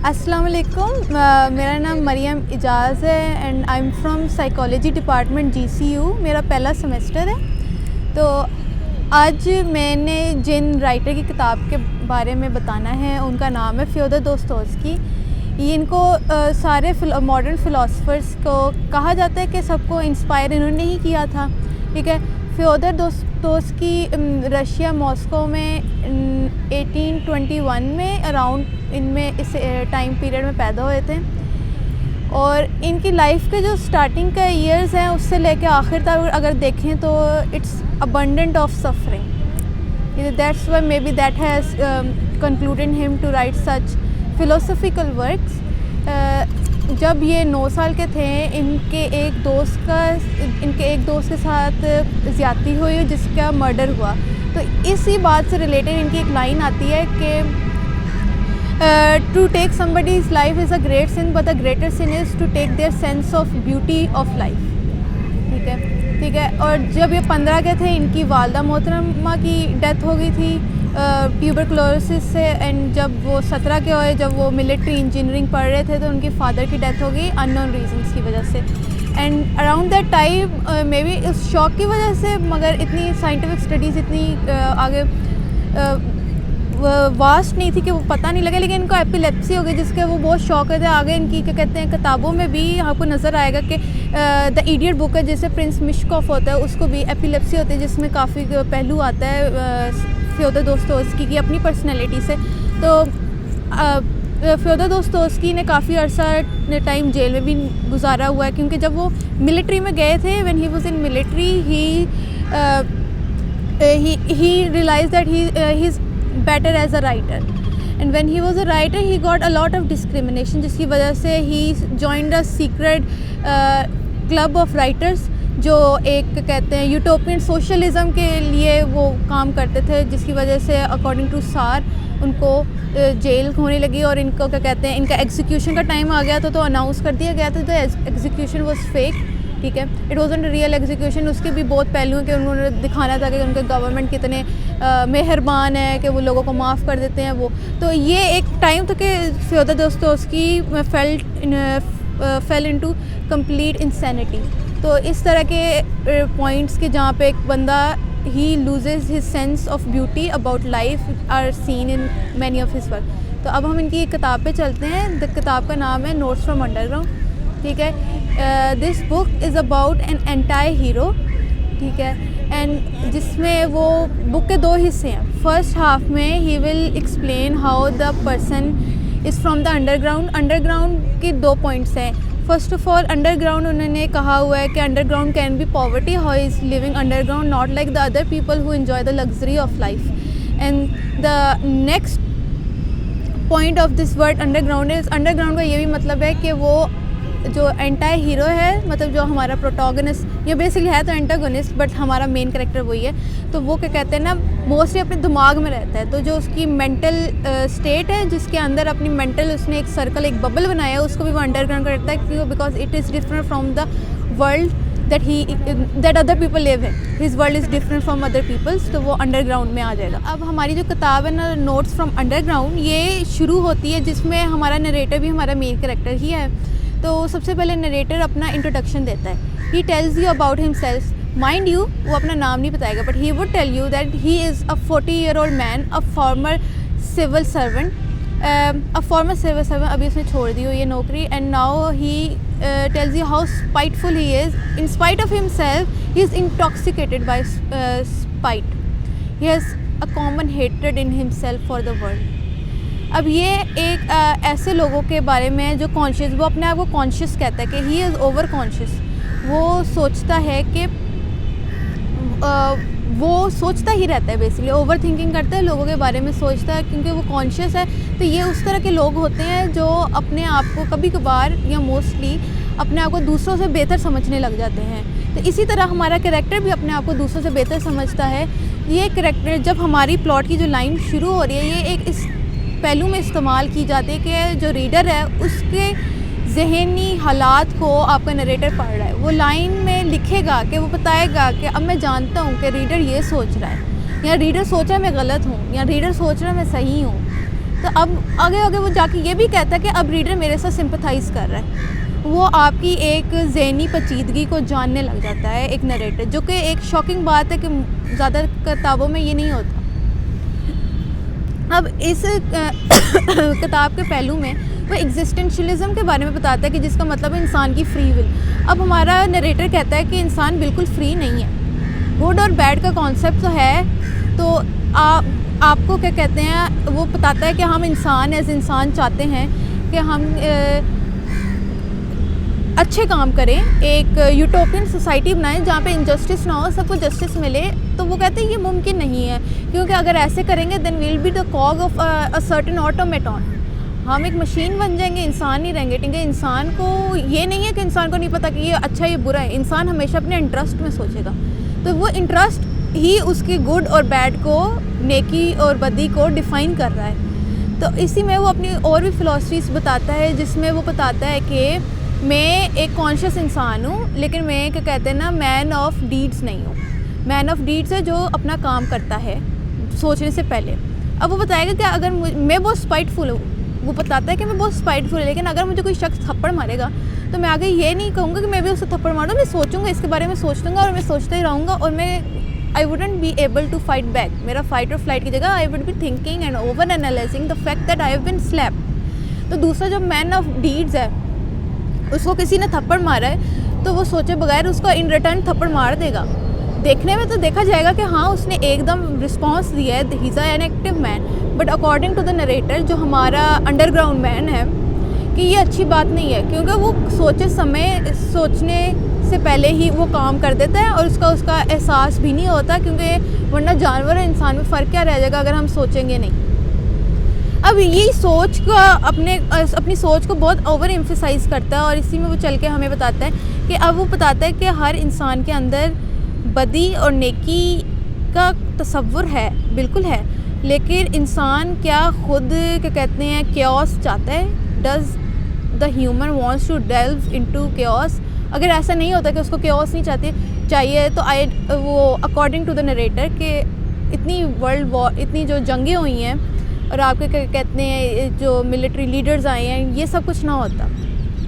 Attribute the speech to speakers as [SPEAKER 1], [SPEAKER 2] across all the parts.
[SPEAKER 1] अस्सलाम वालेकुम। मेरा नाम मरियम इजाज़ है and I am from psychology department GCU। मेरा पहला सेमेस्टर है। तो आज मैंने जिन राइटर की किताब के बारे में बताना है उनका नाम है फ्योदर दोस्तोव्स्की। ये इनको सारे मॉडर्न फ़िलासफ़र्स को कहा जाता है कि सबको इंस्पायर इन्होंने ही किया था। ठीक है। फ्योदर दोस्तोव्स्की रशिया मॉस्को में 1821 में अराउंड इनमें इस टाइम पीरियड में पैदा हुए थे और इनकी लाइफ के जो स्टार्टिंग का ईयर्स हैं उससे लेके आखिर तक अगर देखें तो it's abundant of suffering. That's why may be that has concluded him to write such philosophical works. जब ये 9 साल के थे इनके एक दोस्त के साथ ज़्यादती हुई जिसका मर्डर हुआ। तो इसी बात से रिलेटेड इनकी एक लाइन आती है कि to take somebody's life is a great sin but the greater sin is to take their sense of beauty of life. ठीक है। और जब ये 15 के थे इनकी वालदा मोहतरमा की डेथ हो गई थी ट्यूबरकुलोसिस से। एंड जब वो 17 के हुए, जब वो मिलिट्री इंजीनियरिंग पढ़ रहे थे तो उनकी फादर की डेथ हो गई अननोन रीजंस की वजह से। And around that time may be उस शौक की वजह से, मगर इतनी साइंटिफिक स्टडीज़ इतनी आगे वास्ट नहीं थी कि वो पता नहीं लगे, लेकिन इनको एपिलेप्सी हो गई जिसके वो बहुत शौक थे। आगे इनकी क्या कहते हैं किताबों में भी आपको नज़र आएगा कि द इडियट बुक है जिससे प्रिंस मिशकॉफ होता है उसको भी एपिलेप्सी होती है, जिसमें काफ़ी पहलू आता है फ्योदर दोस्तोव्स्की की अपनी पर्सनैलिटी से। तो फ्योदर दोस्तोव्स्की ने काफ़ी अर्सा टाइम जेल में भी गुजारा हुआ है क्योंकि जब वो मिलिट्री में गए थे when he was in military he realized that he's better as a writer, and when he was a writer he got a lot of discrimination जिसकी वजह से he joined a secret club of writers जो एक कहते हैं utopian socialism के लिए वो काम करते थे, जिसकी वजह से अकॉर्डिंग टू सार उनको जेल होने लगी और इनको क्या कहते हैं इनका एग्जीक्यूशन का टाइम आ गया तो अनाउंस कर दिया गया था। तो एग्जीक्यूशन वाज फेक। ठीक है। It wasn't real execution. उसके भी बहुत पहलू हैं कि उन्होंने दिखाना था कि उनके गवर्नमेंट कितने मेहरबान है कि वो लोगों को माफ़ कर देते हैं वो। तो ये एक टाइम था कि Fyodor Dostoevsky fell into complete insanity. तो इस तरह के पॉइंट्स के जहाँ पे एक बंदा ही loses his sense of beauty about life are seen in many of his work. तो अब हम इनकी एक किताब पे चलते हैं। किताब का नाम है नोट्स फ्रॉम अंडरग्राउंड। ठीक है। This book is about an entire hero. ठीक है। एंड जिसमें वो बुक के 2 हिस्से हैं। फर्स्ट हाफ में he will explain how the person is from the underground. Underground के 2 पॉइंट्स हैं। फर्स्ट ऑफ ऑल अंडरग्राउंड उन्होंने कहा हुआ है कि underground can be poverty, how is living underground not like the other people who enjoy the luxury of life. And the next point of this word underground is, underground का ये भी मतलब है कि वो जो एंटायर हीरो है, मतलब जो हमारा प्रोटोगनिस्ट, ये बेसिकली है तो एंटागोनिस्ट बट हमारा मेन कैरेक्टर वही है। तो वो क्या कहते हैं ना मोस्टली अपने दिमाग में रहता है। तो जो उसकी मेंटल स्टेट है जिसके अंदर अपनी मेंटल उसने एक सर्कल, एक बबल बनाया है, उसको भी वो अंडरग्राउंड करता है क्यों? Because it is different from the world that other people live in. His world is different from other peoples. तो वो अंडरग्राउंड में आ जाएगा। अब हमारी जो किताब है ना नोट्स फ्रॉम अंडरग्राउंड, ये शुरू होती है जिसमें हमारा नरेटर भी हमारा मेन कैरेक्टर ही है। तो सबसे पहले नरेटर अपना इंट्रोडक्शन देता है। He tells you about himself. Mind you वो अपना नाम नहीं बताएगा but he would tell you that he is a 40-year-old man, a former civil servant, अभी उसने छोड़ दी हुई है नौकरी। And now he tells you how spiteful he is. In spite of himself he is intoxicated by spite. He has a common hatred in himself for the world. अब ये एक ऐसे लोगों के बारे में जो कॉन्शियस, वो अपने आप को कॉन्शियस कहता है कि ही इज़ ओवर कॉन्शियस। वो सोचता है कि वो सोचता ही रहता है, बेसिकली ओवर थिंकिंग करता है, लोगों के बारे में सोचता है क्योंकि वो कॉन्शियस है। तो ये उस तरह के लोग होते हैं जो अपने आप को कभी कभार या मोस्टली अपने आप को दूसरों से बेहतर समझने लग जाते हैं। तो इसी तरह हमारा कैरेक्टर भी अपने आप को दूसरों से बेहतर समझता है। ये कैरेक्टर जब हमारी प्लॉट की जो लाइन शुरू हो रही है ये एक इस पहलू में इस्तेमाल की जाती है कि जो रीडर है उसके ज़हनी हालात को आपका नरेटर पढ़ रहा है। वो लाइन में लिखेगा कि वो बताएगा कि अब मैं जानता हूँ कि रीडर ये सोच रहा है, या रीडर सोच रहा है मैं गलत हूँ, या रीडर सोच रहा है मैं सही हूँ। तो अब आगे आगे वो जाके ये भी कहता है कि अब रीडर मेरे साथ सिंपथाइज़ कर रहा है। वो आपकी एक ज़हनी पेचीदगी को जानने लग जाता है एक नरेटर, जो कि एक शॉकिंग बात है कि ज़्यादा किताबों में ये नहीं होता। अब इस किताब के पहलू में वो एग्जिस्टेंशलिज्म के बारे में बताता है कि जिसका मतलब है इंसान की फ्री विल। अब हमारा नरेटर कहता है कि इंसान बिल्कुल फ्री नहीं है। गुड और बैड का कॉन्सेप्ट तो है, तो आपको क्या कहते हैं, वो बताता है कि हम इंसान एज इंसान चाहते हैं कि हम अच्छे काम करें, एक यूटोपियन सोसाइटी बनाएं जहाँ पे इनजस्टिस ना हो, सबको जस्टिस मिले। तो वो कहते हैं ये मुमकिन नहीं है, क्योंकि अगर ऐसे करेंगे then will be the cog of a certain automaton. हम एक मशीन बन जाएंगे, इंसान नहीं रहेंगे। ठीक है, इंसान को ये नहीं है कि इंसान को नहीं पता कि ये अच्छा ये बुरा है। इंसान हमेशा अपने इंटरेस्ट में सोचेगा, तो वो इंटरेस्ट ही उसके गुड और बैड को, नेकी और बदी को डिफ़ाइन कर रहा है। तो इसी में वो अपनी और भी फ़िलासफ़ीज़ बताता है, जिसमें वो बताता है कि मैं एक कॉन्शियस इंसान हूँ, लेकिन मैं क्या कहते हैं ना, मैन ऑफ डीड्स नहीं हूँ। मैन ऑफ डीड्स है जो अपना काम करता है सोचने से पहले। अब वो बताएगा कि अगर मैं बहुत स्पाइटफुल हूँ, वो बताता है कि मैं बहुत स्पाइटफुल है, लेकिन अगर मुझे कोई शख्स थप्पड़ मारेगा तो मैं आगे ये नहीं कहूँगा कि मैं भी उसे थप्पड़ मारूँ। मैं सोचूंगा, इसके बारे में सोच लूँगा और मैं सोचता ही रहूँगा, और मैं I wouldn't be able to fight back. मेरा फाइट और फ्लाइट की जगह I would be thinking and over analysing the fact that I have been slapped. तो दूसरा जो मैन ऑफ डीड्स है, उसको किसी ने थप्पड़ मारा है तो वो सोचे बगैर उसको इन रिटर्न थप्पड़ मार देगा। देखने में तो देखा जाएगा कि हाँ उसने एकदम रिस्पॉन्स दिया है, he is an active man, but according to the narrator जो हमारा अंडरग्राउंड मैन है, कि ये अच्छी बात नहीं है, क्योंकि वो सोचने से पहले ही वो काम कर देता है और उसका एहसास भी नहीं होता, क्योंकि वरना जानवर और इंसान में फ़र्क क्या रह जाएगा अगर हम सोचेंगे नहीं। अब यही सोच का अपनी सोच को बहुत ओवर एम्फसाइज़ करता है, और इसी में वो चल के हमें बताता है कि अब वो बताता है कि हर इंसान के अंदर बदी और नेकी का तसव्वुर है, बिल्कुल है, लेकिन इंसान क्या खुद क्या कहते हैं क्योस चाहता है? Does the human wants to delve into chaos? अगर ऐसा नहीं होता कि उसको क्योस नहीं चाहिए तो वो अकॉर्डिंग टू द नरेटर कि इतनी वर्ल्ड वॉर, इतनी जो जंगें हुई हैं और आपके क्या कहते हैं जो मिलिट्री लीडर्स आए हैं, ये सब कुछ ना होता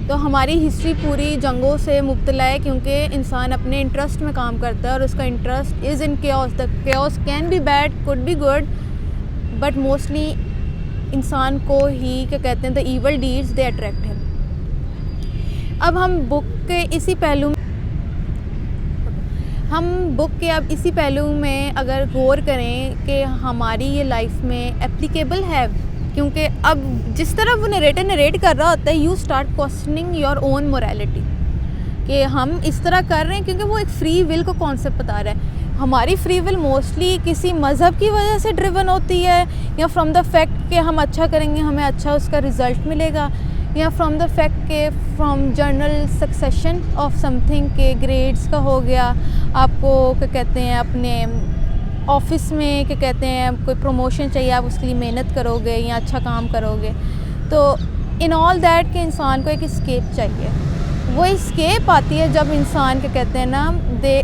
[SPEAKER 1] तो हमारी हिस्ट्री पूरी जंगों से मुब्तला है, क्योंकि इंसान अपने इंटरेस्ट में काम करता है और उसका interest is in chaos. The chaos can be bad, could be good, but mostly इंसान को ही क्या कहते हैं the evil deeds they attract है। अब हम बुक के इसी पहलू में अगर गौर करें कि हमारी ये लाइफ में एप्लीकेबल है, क्योंकि अब जिस तरह वो नरेट कर रहा होता है, you start questioning your own morality कि हम इस तरह कर रहे हैं क्योंकि वो एक फ्री विल को कॉन्सेप्ट बता रहा है। हमारी फ्री विल मोस्टली किसी मज़हब की वजह से ड्रिवन होती है, या फ्रॉम द फैक्ट कि हम अच्छा करेंगे हमें अच्छा उसका रिज़ल्ट मिलेगा, या फ्रॉम द फैक्ट के from journal succession of something के ग्रेड्स का हो गया, आपको क्या कहते हैं अपने ऑफिस में क्या कहते हैं कोई प्रमोशन चाहिए, आप उसके लिए मेहनत करोगे या अच्छा काम करोगे। तो इन ऑल दैट के इंसान को एक स्केप चाहिए। वो स्केप आती है जब इंसान क्या कहते हैं ना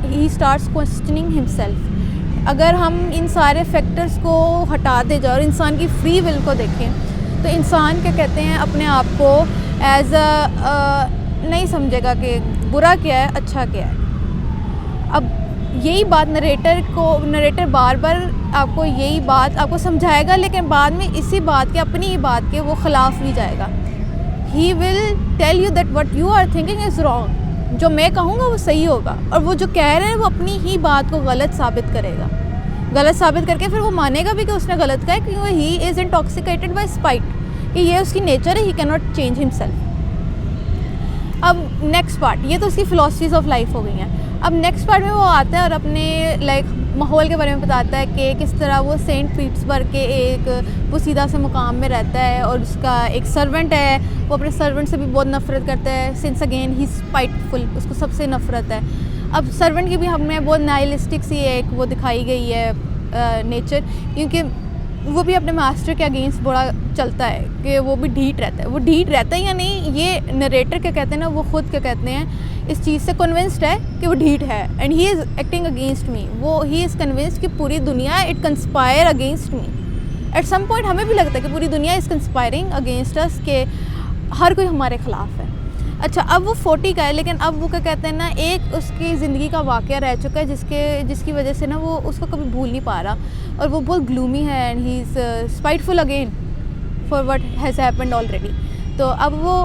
[SPEAKER 1] ही स्टार्ट्स क्वेश्चनिंग हिमसेल्फ। अगर हम इन सारे फैक्टर्स को हटा दे जाए और इंसान की फ्री विल को देखें, तो इंसान क्या कहते हैं अपने आप को एज नहीं समझेगा कि बुरा क्या है अच्छा क्या है। अब यही बात नरेटर बार बार आपको यही बात आपको समझाएगा, लेकिन बाद में इसी बात के अपनी ही बात के वो ख़िलाफ़ भी जाएगा। He will tell you that what you are thinking is wrong, जो मैं कहूँगा वो सही होगा, और वो जो कह रहे हैं वो अपनी ही बात को गलत साबित करेगा। गलत साबित करके फिर वो मानेगा भी कि उसने गलत कहा है, क्योंकि he is intoxicated by spite, कि ये उसकी नेचर है, he can not change himself. अब नेक्स्ट पार्ट, ये तो उसकी फ़िलासफ़ीज़ ऑफ लाइफ हो गई हैं। अब नेक्स्ट पार्ट में वो आता है और अपने माहौल के बारे में बताता है कि किस तरह वो सेंट पीटर्सबर्ग के एक पोसीदा से मुकाम में रहता है, और उसका एक सर्वेंट है, वो अपने सर्वेंट से भी बहुत नफ़रत करता है। सिंस अगेन ही स्पाइटफुल, उसको सबसे नफ़रत है। अब सर्वेंट की भी हमें बहुत नाइलिस्टिक सी एक वो दिखाई गई है नेचर, क्योंकि वो भी अपने मास्टर के अगेंस्ट बड़ा चलता है कि वो भी ढीठ रहता है। वो ढीठ रहता है या नहीं, ये नरेटर क्या कहते हैं ना, वो ख़ुद क्या कहते हैं इस चीज़ से कन्विंस्ड है कि वो ढीठ है, and he is acting against me. वो ही इज़ कन्विंस्ड कि पूरी दुनिया it conspire against me, at some point हमें भी लगता है कि पूरी दुनिया इज़ कंस्पायरिंग अगेंस्ट अस, के हर कोई हमारे ख़िलाफ़ है। अच्छा, अब वो 40 का है, लेकिन अब वो क्या कहते हैं ना, एक उसकी ज़िंदगी का वाक़या रह चुका है जिसकी वजह से ना वो उसको कभी भूल नहीं पा रहा, और वो बहुत ग्लूमी है and he is spiteful again for what has happened already. तो अब वो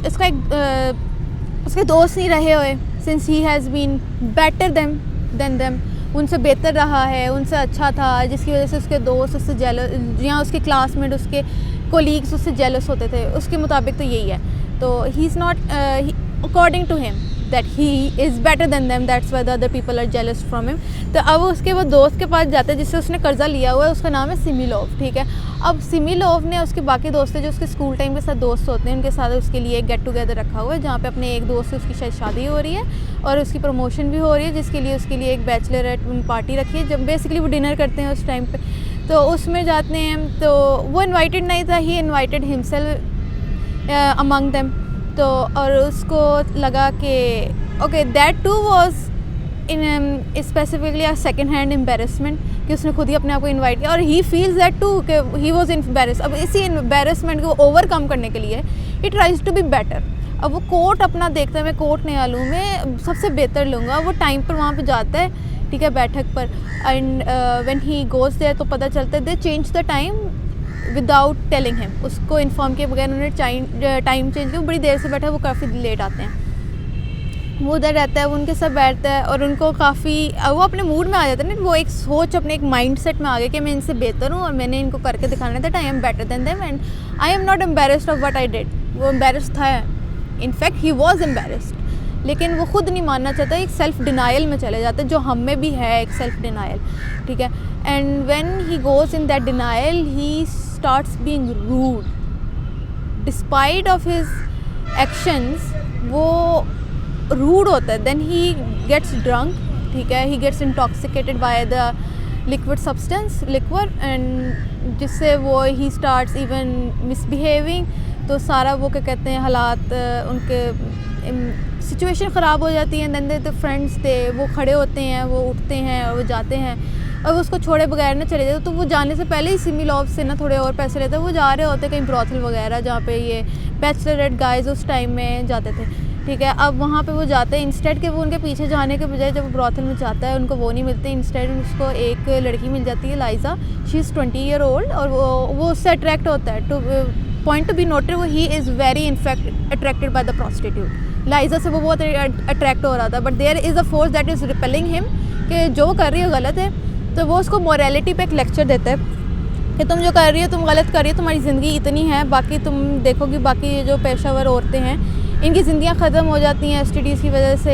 [SPEAKER 1] इसका एक उसके दोस्त नहीं रहे हुए since he has been better than them, उनसे बेहतर रहा है, उनसे अच्छा था, जिसकी वजह से उसके दोस्त उससे जेलस, या उसके क्लासमेट, उसके कोलीग्स उससे जेलस होते थे, उसके मुताबिक तो यही है। तो he is not according to him that he is better than them, that's why the other people are jealous from him. तो अब उसके वो दोस्त के पास जाते हैं जिससे उसने कर्जा लिया हुआ है, उसका नाम है सिमिलोव, ठीक है। अब सिमिलोव ने उसके बाकी दोस्त हैं जो उसके स्कूल टाइम के साथ दोस्त होते हैं, उनके साथ उसके लिए एक गेट टुगेदर रखा हुआ है, जहाँ पे अपने एक दोस्त से उसकी शायद शादी हो रही है और उसकी प्रमोशन भी हो रही है, जिसके लिए उसके लिए एक बैचलरेट पार्टी रखी है, जब बेसिकली वो डिनर करते हैं उस टाइम पे। तो उसमें जाते हैं, तो वो इन्वाइटेड नहीं था, he invited himself among them. तो और उसको लगा कि okay that too was in specifically a second hand embarrassment, कि उसने खुद ही अपने आप को इन्वाइट किया, और ही फील्स दैट टू कि ही वाज एम्बेरस। अब इसी एम्बेरसमेंट को ओवरकम करने के लिए he tries to be better. अब वो कोट अपना देखता है, मैं कोट नया लूँ, मैं सबसे बेहतर लूँगा। वो टाइम पर वहाँ पे जाता है, ठीक है, बैठक पर, and when he goes there तो पता चलता है they change the time without telling him, उसको इन्फॉर्म किए बगैर उन्होंने टाइम चेंज किया। बड़ी देर से बैठा है, वो काफ़ी लेट आते हैं। वो उधर रहता है, वो उनके साथ बैठता है, और उनको काफ़ी वो अपने मूड में आ जाता है ना, वो एक सोच अपने एक माइंड सेट में आ गया कि मैं इनसे बेहतर हूँ और मैंने इनको करके दिखाना था, I am better than them and I am not embarrassed of what I did. वो एम्बेरस्ड था, इनफैक्ट ही वॉज एम्बेरस्ड, लेकिन वो खुद नहीं मानना चाहता, एक सेल्फ डिनाइल में चले जाते हैं, जो हम में भी है एक सेल्फ डिनाइल, ठीक है। And when he goes in that denial he starts being rude despite of his actions, वो रूड होता है। देन ही गेट्स ड्रंक, ठीक है, he gets intoxicated by the liquid substance liquor, and जिससे वो he starts even misbehaving. तो सारा वो क्या कहते हैं हालात, उनके सिचुएशन ख़राब हो जाती है। देन दे फ्रेंड्स थे, वो खड़े होते हैं, वो उठते हैं और वो जाते हैं, और वो उसको छोड़े बगैर ना चले जाते। तो वो जाने से पहले ही सिमिलोव से ना थोड़े और पैसे लेते हैं, वो जा रहे होते कहीं ब्रॉथल वगैरह, जहाँ पे ये बैचलरेट गाइज उस टाइम में जाते थे, ठीक है। अब वहाँ पे वो जाते हैं, इंस्टेड के वो उनके पीछे जाने के बजाय जब वो ब्रॉथल में जाता है उनको वो नहीं मिलते, इंस्टेड उसको एक लड़की मिल जाती है, Liza, she is 20 year old, और वो उससे अट्रैक्ट होता है। To point to be noted, वो he is very in fact attracted by the prostitute. Liza से वो बहुत अट्रैक्ट हो रहा था, but there is a force that is repelling him, कि जो कर रही है गलत है। तो वो उसको मोरालिटी पे एक लेक्चर देता है कि तुम जो कर रही हो तुम गलत कर रही हो, तुम्हारी ज़िंदगी इतनी है, बाकी तुम देखोगी बाकी जो पेशावर औरतें हैं इनकी ज़िंदगियाँ ख़त्म हो जाती हैं STDs की वजह से,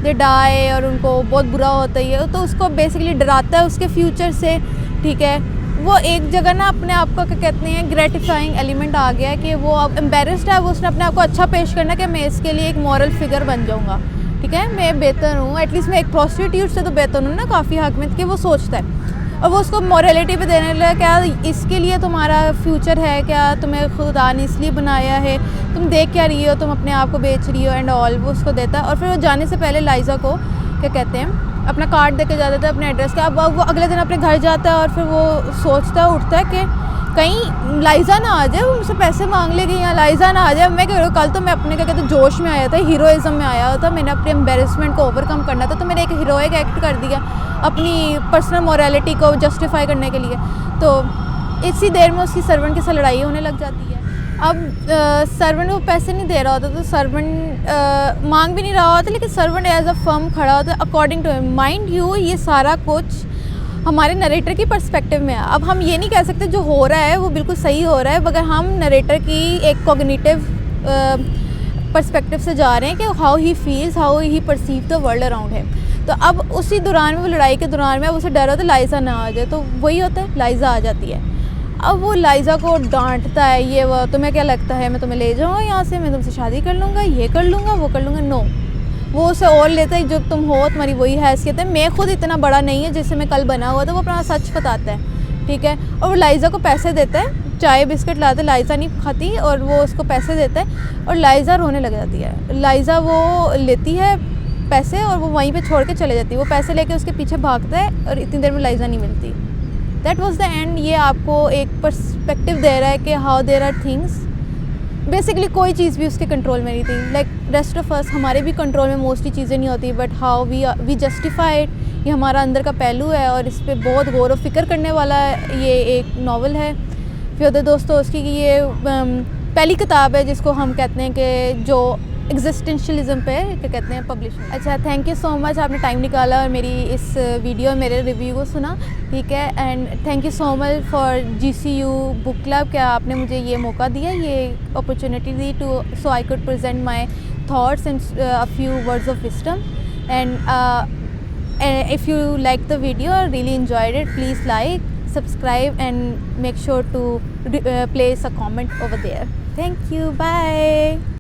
[SPEAKER 1] दे डाई, और उनको बहुत बुरा होता है। तो उसको बेसिकली डराता है उसके फ्यूचर से, ठीक है। वो एक जगह ना अपने आप को क्या कहते हैं ग्रेटिफाइंग एलिमेंट आ गया है कि वो अब एम्बेरस्ड है, वो उसने अपने आप को अच्छा पेश करना कि मैं इसके लिए एक मॉरल फिगर बन जाऊँगा, ठीक है, मैं बेहतर हूँ, एटलीस्ट मैं एक प्रोस्टिट्यूट से तो बेहतर हूँ ना, काफ़ी हक में, कि वो सोचता है। और वो उसको मॉरलिटी पे देने लगा, क्या इसके लिए तुम्हारा फ्यूचर है क्या, तुम्हें खुदा ने इसलिए बनाया है, तुम देख क्या रही हो, तुम अपने आप को बेच रही हो एंड ऑल, वो उसको देता है। और फिर वो जाने से पहले लाइजा को क्या कहते हैं अपना कार्ड दे के जाता था अपने एड्रेस का। अब वो अगले दिन अपने घर जाता है और फिर वो सोचता है, उठता है कि कहीं लाइजा ना आ जाए, वो मुझसे पैसे मांग लेगी, या लाइजा ना आ जाए। मैं कह रही हूँ कल तो मैं अपने क्या कहते हैं जोश में आया था, हीरोइज्म में आया था, मैंने अपने एम्बेरसमेंट को ओवरकम करना था, तो मैंने एक हीरोइक एक्ट कर दिया अपनी पर्सनल मोरालिटी को जस्टिफाई करने के लिए। तो इसी देर में उसकी सर्वेंट के साथ लड़ाई होने लग जाती है। अब सर्वेंट वो पैसे नहीं दे रहा होता, तो सर्वेंट मांग भी नहीं रहा होता, लेकिन सर्वेंट एज अ फर्म खड़ा होता है अकॉर्डिंग टू माइंड यू। ये सारा कुछ हमारे नरेटर की पर्सपेक्टिव में है। अब हम ये नहीं कह सकते जो हो रहा है वो बिल्कुल सही हो रहा है, मगर हम नरेटर की एक कॉग्निटिव पर्सपेक्टिव से जा रहे हैं कि how he feels, how he perceive the world around him. तो अब उसी दौरान में, वो लड़ाई के दौरान में, अब उसे डर होता है लाइजा ना आ जाए, तो वही होता है लाइजा आ जाती है। अब वो लाइजा को डांटता है, ये वो तुम्हें क्या लगता है मैं तुम्हें ले जाऊँगा यहाँ से, मैं तुमसे शादी कर लूँगा, ये कर लूँगा, वो कर लूँगा। नो, वो उसे और लेता है, जो तुम हो तुम्हारी वही हैसियत है, मैं खुद इतना बड़ा नहीं है जिससे मैं कल बना हुआ था। वो अपना सच बताता है, ठीक है। और वो लाइजा को पैसे देता है, चाय बिस्किट लाता है, लाइजा नहीं खाती, और वो उसको पैसे देता है और लाइजा रोने लग जाती है। लाइजा वो लेती है पैसे और वो वहीं पे छोड़ के चले जाती है। वो पैसे लेके उसके पीछे भागता है और इतनी देर में लाइजा नहीं मिलती। That was the end. ये आपको एक पर्सपेक्टिव दे रहा है कि how there are things, basically कोई चीज़ भी उसके कंट्रोल में नहीं थी। लाइक रेस्ट ऑफ अस, हमारे भी कंट्रोल में मोस्टली चीज़ें नहीं होती, बट हाउ वी जस्टिफाइड, ये हमारा अंदर का पहलू है और इस पर बहुत गौर व फिक्र करने वाला ये एक नावल है फियोदर दोस्तोयevsky की। ये पहली किताब है जिसको हम कहते हैं कि जो एग्जिस्टेंशलिज्म पे क्या कहते हैं पब्लिश। अच्छा, थैंक यू सो मच, आपने टाइम निकाला और मेरी इस वीडियो मेरे रिव्यू को सुना, ठीक है। And thank you so much for GCU book club, क्या आपने मुझे ये मौका दिया, ये अपॉर्चुनिटी दी to so I could present my thoughts and a few words of wisdom. And if you liked the video or really enjoyed it, please like, subscribe and make sure to place a comment over there. Thank you, bye.